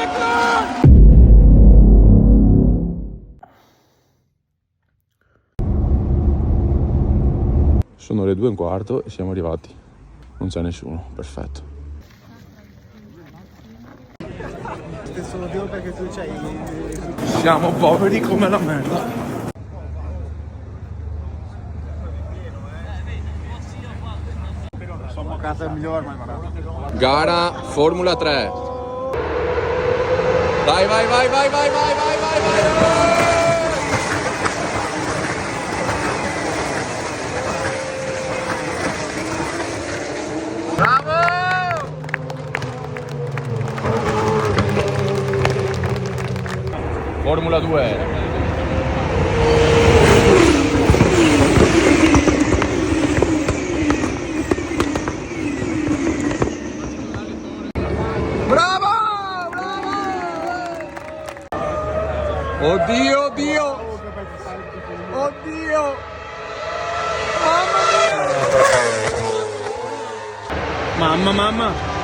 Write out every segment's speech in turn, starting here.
Leclerc! Sono le 2:15 e siamo arrivati. Non c'è nessuno, perfetto. Stesso motivo perché tu c'hai... Siamo poveri come la merda. Sono casa il migliore, ma è barato. Gara Formula 3. Vai, vai, vai, vai, vai, vai, vai, vai, vai. Bravo! Formula 2. Oddio, oddio! Oddio! Mamma mia! Mamma, mamma!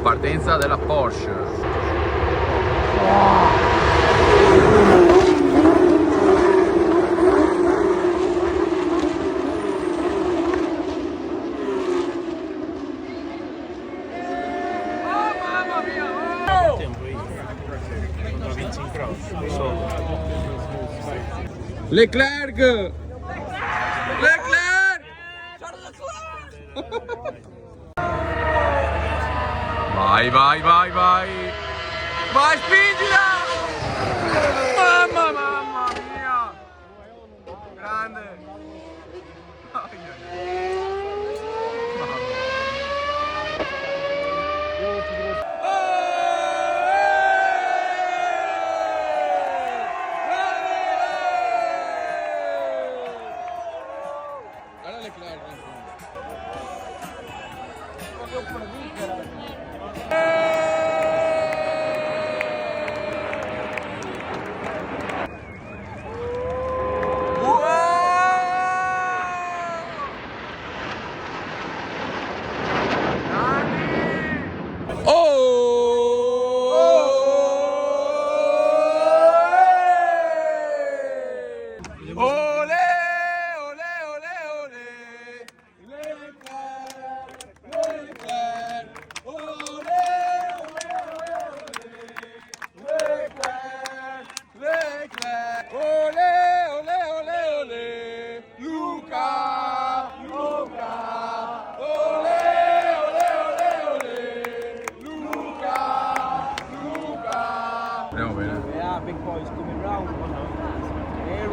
Partenza della Porsche. Mamma mia! Leclerc! Leclerc! Vai, vai, vai, vai! Vai, spingila! Mamma, mamma mia! Grande! Guarda Leclerc!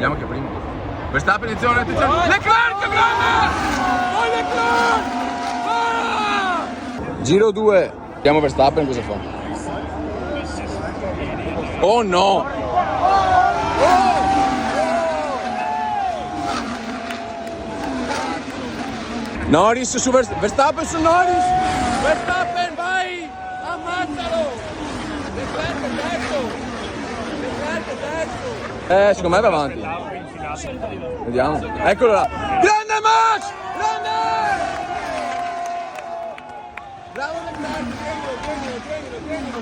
Vediamo che primo. Verstappen, attenzione, attenzione. Leclerc, grande! Vai Leclerc! Ah! Giro 2. Vediamo Verstappen cosa fa. Oh no! Norris su Verstappen su Norris! Verstappen, vai! Ammazzalo! Leclerc è terzo! Leclerc è terzo! Secondo me va avanti. Vediamo. Eccolo là. Grande Max! Grande! Bravo Leclerc! Tienilo.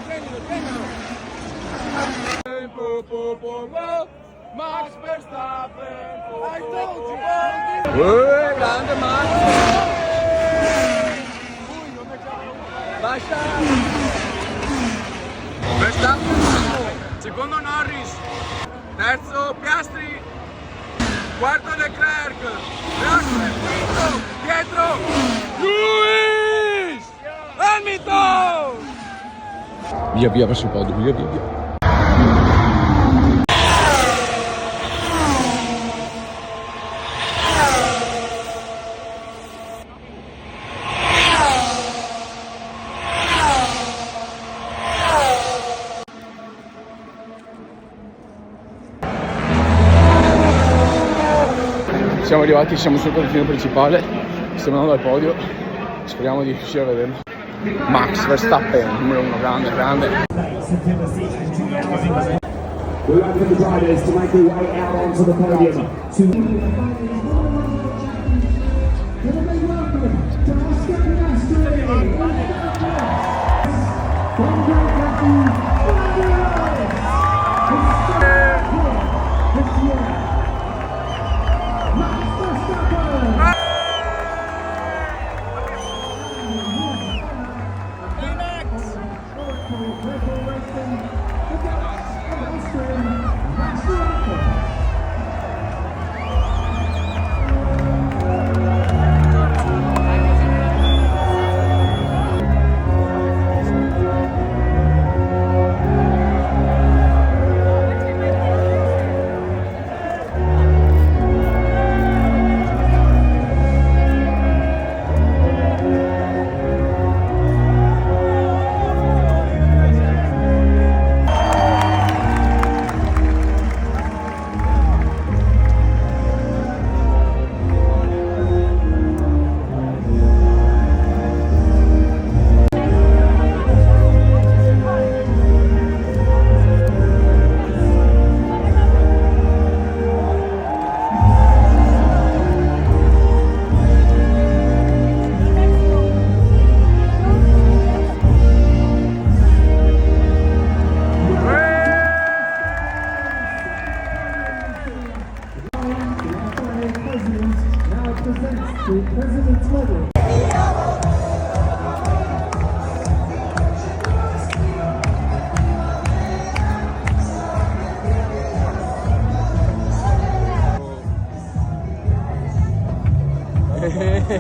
Max Verstappen! I told you! Grande Max! Basta! Verstappen! Secondo Norris! Terzo Piastri, quarto Leclerc, Piastri quinto, dietro Lewis Hamilton! Via verso il podio, via. Siamo arrivati, siamo sul confine principale. stiamo andando al podio, speriamo di riuscire a vederlo. Max Verstappen, numero 1, grande, grande. We're waiting for the riders to make their way out onto the podium.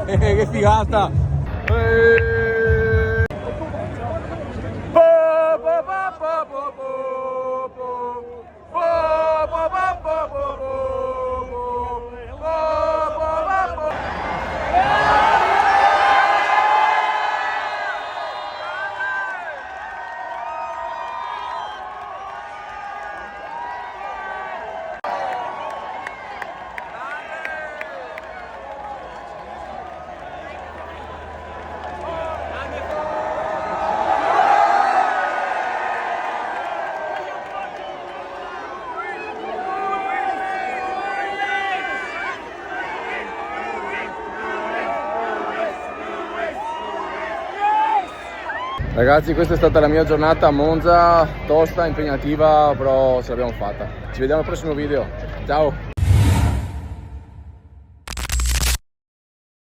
Che figata! Ragazzi, questa è stata la mia giornata a Monza, tosta, impegnativa, però ce l'abbiamo fatta. Ci vediamo al prossimo video. Ciao!